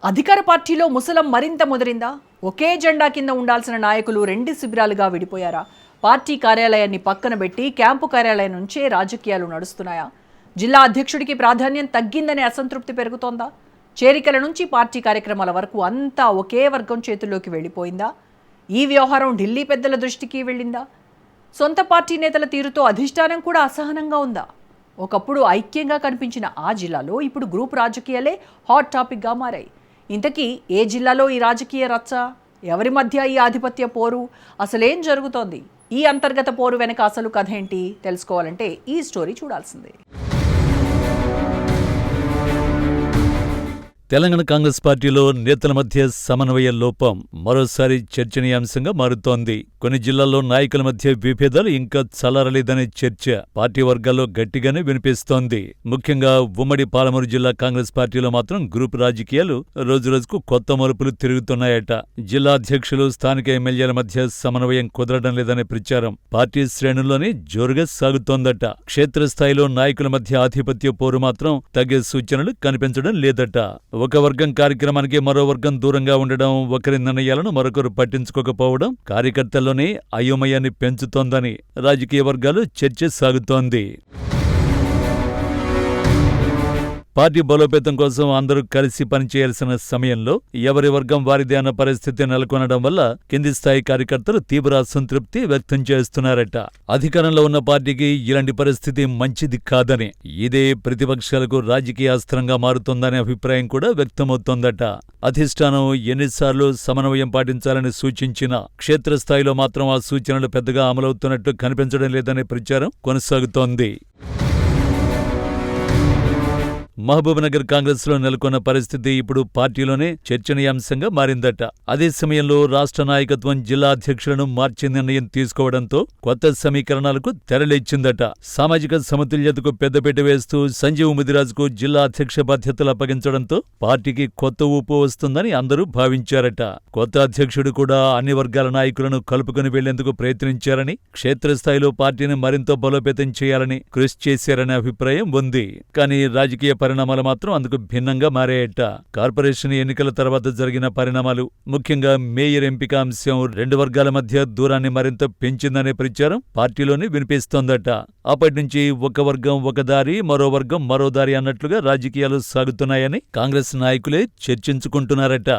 అధికార పార్టీలో ముసలం మరింత ముదిరిందా? ఒకే జెండా కింద ఉండాల్సిన నాయకులు రెండు శిబిరాలుగా విడిపోయారా? పార్టీ కార్యాలయాన్ని పక్కన పెట్టి క్యాంపు కార్యాలయం నుంచే రాజకీయాలు నడుస్తున్నాయా? జిల్లా అధ్యక్షుడికి ప్రాధాన్యం తగ్గిందనే అసంతృప్తి పెరుగుతోందా? చేరికల నుంచి పార్టీ కార్యక్రమాల వరకు అంతా ఒకే వర్గం చేతుల్లోకి వెళ్ళిపోయిందా? ఈ వ్యవహారం ఢిల్లీ పెద్దల దృష్టికి వెళ్ళిందా? సొంత పార్టీ నేతల తీరుతో అధిష్టానం కూడా అసహనంగా ఉందా? ఒకప్పుడు ఐక్యంగా కనిపించిన ఆ జిల్లాలో ఇప్పుడు గ్రూప్ రాజకీయాలే హాట్ టాపిక్గా మారాయి. ఇంతకీ ఏ జిల్లాలో ఈ రాజకీయ రచ్చ? ఎవరి మధ్య ఈ ఆధిపత్య పోరు? అసలేం జరుగుతోంది? ఈ అంతర్గత పోరు వెనక అసలు కథ ఏంటి తెలుసుకోవాలంటే ఈ స్టోరీ చూడాల్సిందే. తెలంగాణ కాంగ్రెస్ పార్టీలో నేతల మధ్య సమన్వయ లోపం మరోసారి చర్చనీయాంశంగా మారుతోంది. కొన్ని జిల్లాల్లో నాయకుల మధ్య విభేదాలు ఇంకా చల్లారలేదనే చర్చ పార్టీ వర్గాల్లో గట్టిగానే వినిపిస్తోంది. ముఖ్యంగా ఉమ్మడి పాలమూరు జిల్లా కాంగ్రెస్ పార్టీలో మాత్రం గ్రూప్ రాజకీయాలు రోజురోజుకు కొత్త మలుపులు తిరుగుతున్నాయట. జిల్లా అధ్యక్షులు, స్థానిక ఎమ్మెల్యేల మధ్య సమన్వయం కుదరడం లేదనే ప్రచారం పార్టీ శ్రేణుల్లోనే జోరుగా సాగుతోందట. క్షేత్రస్థాయిలో నాయకుల మధ్య ఆధిపత్య పోరు మాత్రం తగ్గే సూచనలు కనిపించడం లేదట. ఒక వర్గం కార్యక్రమానికి మరో వర్గం దూరంగా ఉండడం, ఒకరి నిర్ణయాలను మరొకరు పట్టించుకోకపోవడం కార్యకర్తల్లోనే అయోమయాన్ని పెంచుతోందని రాజకీయ వర్గాలు చర్చ సాగుతోంది. పార్టీ బలోపేతం కోసం అందరూ కలిసి పనిచేయాల్సిన సమయంలో ఎవరి వర్గం వారిదే అన్న పరిస్థితి నెలకొనడం వల్ల కింది స్థాయి కార్యకర్తలు తీవ్ర అసంతృప్తి వ్యక్తం చేస్తున్నారట. అధికారంలో ఉన్న పార్టీకి ఇలాంటి పరిస్థితి మంచిది కాదని, ఇదే ప్రతిపక్షాలకు రాజకీయ అస్త్రంగా మారుతోందనే అభిప్రాయం కూడా వ్యక్తమవుతోందట. అధిష్టానం ఎన్నిసార్లు సమన్వయం పాటించాలని సూచించినా క్షేత్రస్థాయిలో మాత్రం ఆ సూచనలు పెద్దగా అమలవుతున్నట్టు కనిపించడం లేదనే ప్రచారం కొనసాగుతోంది. మహబూబ్నగర్ కాంగ్రెస్ లో నెలకొన్న పరిస్థితి ఇప్పుడు పార్టీలోనే చర్చనీయాంశంగా మారిందట. అదే సమయంలో రాష్ట్ర నాయకత్వం జిల్లా అధ్యక్షులను మార్చే నిర్ణయం తీసుకోవడంతో కొత్త సమీకరణాలకు తెరలేచిందట. సామాజిక సమతుల్యతకు పెద్దపీట వేస్తూ సంజీవ్ ముదిరాజుకు జిల్లా అధ్యక్ష బాధ్యతలు అప్పగించడంతో పార్టీకి కొత్త ఊపు వస్తుందని అందరూ భావించారట. కొత్త అధ్యక్షుడు కూడా అన్ని వర్గాల నాయకులను కలుపుకుని వెళ్లేందుకు ప్రయత్నించారని, క్షేత్రస్థాయిలో పార్టీని మరింత బలోపేతం చేయాలని కృషి చేశారనే అభిప్రాయం ఉంది. కానీ రాజకీయ పరిణామాలు మాత్రం అందుకు భిన్నంగా మారాయట. కార్పొరేషన్ ఎన్నికల తర్వాత జరిగిన పరిణామాలు, ముఖ్యంగా మేయర్ ఎంపిక అంశం రెండు వర్గాల మధ్య దూరాన్ని మరింత పెంచిందనే ప్రచారం పార్టీలోనే వినిపిస్తోందట. అప్పటినుంచి ఒక వర్గం ఒక దారి, మరో వర్గం మరో దారి అన్నట్లుగా రాజకీయాలు సాగుతున్నాయని కాంగ్రెస్ నాయకులే చర్చించుకుంటున్నారట.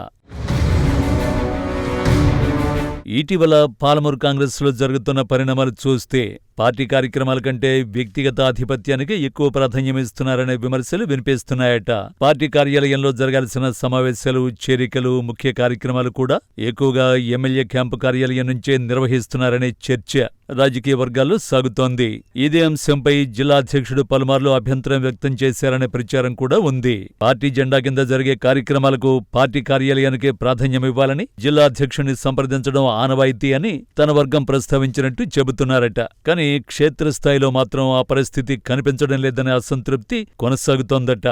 ఇటీవల పాలమూరు కాంగ్రెస్లో జరుగుతున్న పరిణామాలు చూస్తే పార్టీ కార్యక్రమాల కంటే వ్యక్తిగత ఆధిపత్యానికి ఎక్కువ ప్రాధాన్యమిస్తున్నారనే విమర్శలు వినిపిస్తున్నాయట. పార్టీ కార్యాలయంలో జరగాల్సిన సమావేశాలు, చేరికలు, ముఖ్య కార్యక్రమాలు కూడా ఎక్కువగా ఎమ్మెల్యే క్యాంపు కార్యాలయం నుంచే నిర్వహిస్తున్నారనే చర్చ రాజకీయ వర్గాల్లో సాగుతోంది. ఇదే అంశంపై జిల్లా అధ్యక్షుడు పలుమార్లు అభ్యంతరం వ్యక్తం చేశారనే ప్రచారం కూడా ఉంది. పార్టీ జెండా కింద జరిగే కార్యక్రమాలకు పార్టీ కార్యాలయానికే ప్రాధాన్యమివ్వాలని జిల్లా అధ్యక్షుడిని సంప్రదించడం ఆనవాయితీ అని తన వర్గం ప్రస్తావించినట్టు చెబుతున్నారట. కానీ క్షేత్రస్థాయిలో మాత్రం ఆ పరిస్థితి కనిపించడం లేదనే అసంతృప్తి కొనసాగుతోందట.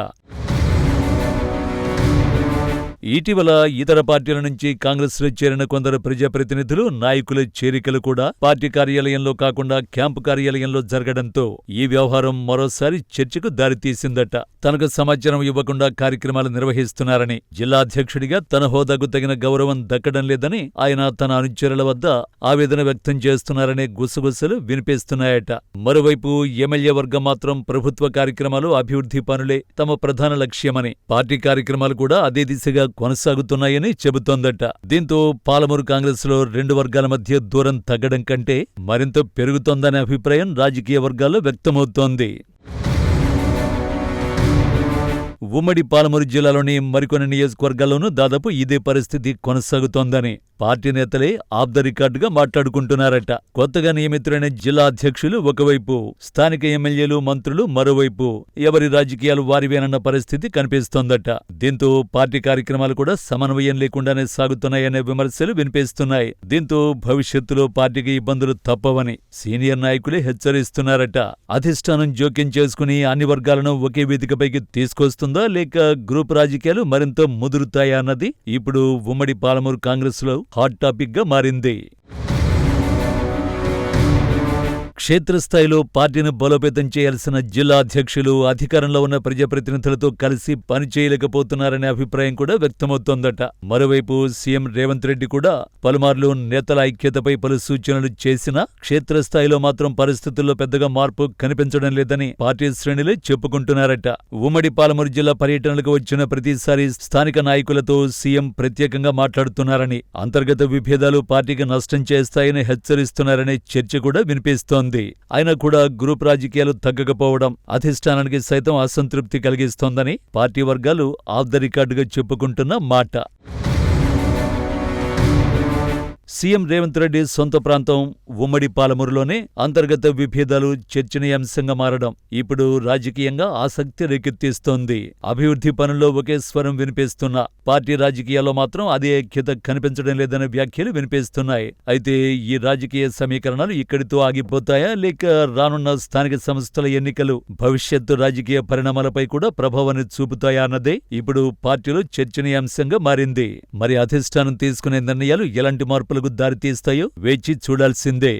ఇటీవల ఇతర పార్టీల నుంచి కాంగ్రెస్లో చేరిన కొందరు ప్రజాప్రతినిధులు, నాయకుల చేరికలు కూడా పార్టీ కార్యాలయంలో కాకుండా క్యాంపు కార్యాలయంలో జరగడంతో ఈ వ్యవహారం మరోసారి చర్చకు దారితీసిందట. తనకు సమాచారం ఇవ్వకుండా కార్యక్రమాలు నిర్వహిస్తున్నారని, జిల్లా అధ్యక్షుడిగా తన హోదాకు తగిన గౌరవం దక్కడం లేదని ఆయన తన అనుచరుల వద్ద ఆవేదన వ్యక్తం చేస్తున్నారనే గుసగుసలు వినిపిస్తున్నాయట. మరోవైపు ఎమ్మెల్యే వర్గం మాత్రం ప్రభుత్వ కార్యక్రమాలు, అభివృద్ధి పనులే తమ ప్రధాన లక్ష్యమని, పార్టీ కార్యక్రమాలు కూడా అదే దిశగా కొనసాగుతున్నాయని చెబుతోందట. దీంతో పాలమూరు కాంగ్రెస్లో రెండు వర్గాల మధ్య దూరం తగ్గడం కంటే మరింత పెరుగుతోందనే అభిప్రాయం రాజకీయ వర్గాల్లో వ్యక్తమవుతోంది. ఉమ్మడి పాలమూరు జిల్లాలోని మరికొన్ని నియోజకవర్గాల్లోనూ దాదాపు ఇదే పరిస్థితి కొనసాగుతోందని పార్టీ నేతలే ఆఫ్ ద రికార్డుగా మాట్లాడుకుంటున్నారట. కొత్తగా నియమితులైన జిల్లా అధ్యక్షులు ఒకవైపు, స్థానిక ఎమ్మెల్యేలు, మంత్రులు మరోవైపు ఎవరి రాజకీయాలు వారివేనన్న పరిస్థితి కనిపిస్తోందట. దీంతో పార్టీ కార్యక్రమాలు కూడా సమన్వయం లేకుండానే సాగుతున్నాయనే విమర్శలు వినిపిస్తున్నాయి. దీంతో భవిష్యత్తులో పార్టీకి ఇబ్బందులు తప్పవని సీనియర్ నాయకులే హెచ్చరిస్తున్నారట. అధిష్టానం జోక్యం చేసుకుని అన్ని వర్గాలను ఒకే వేదికపైకి తీసుకొస్తుందా, లేక గ్రూప్ రాజకీయాలు మరింత ముదురుతాయా అన్నది ఇప్పుడు ఉమ్మడి పాలమూరు కాంగ్రెస్లో హాట్ టాపిక్ గా మారింది. క్షేత్రస్థాయిలో పార్టీని బలోపేతం చేయాల్సిన జిల్లా అధ్యక్షులు అధికారంలో ఉన్న ప్రజాప్రతినిధులతో కలిసి పనిచేయలేకపోతున్నారనే అభిప్రాయం కూడా వ్యక్తమవుతోందట. మరోవైపు సీఎం రేవంత్ రెడ్డి కూడా పలుమార్లు నేతల ఐక్యతపై పలు సూచనలు చేసినా క్షేత్రస్థాయిలో మాత్రం పరిస్థితుల్లో పెద్దగా మార్పు కనిపించడం లేదని పార్టీ శ్రేణులే చెప్పుకుంటున్నారట. ఉమ్మడి పాలమూరు జిల్లా పర్యటనలకు వచ్చిన ప్రతిసారి స్థానిక నాయకులతో సీఎం ప్రత్యేకంగా మాట్లాడుతున్నారని, అంతర్గత విభేదాలు పార్టీకి నష్టం చేస్తాయని హెచ్చరిస్తున్నారనే చర్చ కూడా వినిపిస్తోంది. అయినా కూడా గ్రూప్ రాజకీయాలు తగ్గకపోవడం అధిష్టానానికి సైతం అసంతృప్తి కలిగిస్తోందని పార్టీ వర్గాలు ఆఫ్ ద రికార్డుగా చెప్పుకుంటున్న మాట. సీఎం రేవంత్ రెడ్డి సొంత ప్రాంతం ఉమ్మడి పాలమూరులోనే అంతర్గత విభేదాలు చర్చనీయాంశంగా మారడం ఇప్పుడు రాజకీయంగా ఆసక్తి రేకెత్తిస్తోంది. అభివృద్ధి పనుల్లో ఒకే స్వరం వినిపిస్తున్నా పార్టీ రాజకీయాల్లో మాత్రం అదే ఐక్యత కనిపించడం లేదనే వ్యాఖ్యలు వినిపిస్తున్నాయి. అయితే ఈ రాజకీయ సమీకరణాలు ఇక్కడితో ఆగిపోతాయా, లేక రానున్న స్థానిక సంస్థల ఎన్నికలు భవిష్యత్తు రాజకీయ పరిణామాలపై కూడా ప్రభావాన్ని చూపుతాయా అన్నదే ఇప్పుడు పార్టీలో చర్చనీయాంశంగా మారింది. మరి అధిష్టానం తీసుకునే నిర్ణయాలు ఎలాంటి మార్పులకు దారితీస్తాయో వేచి చూడాల్సిందే.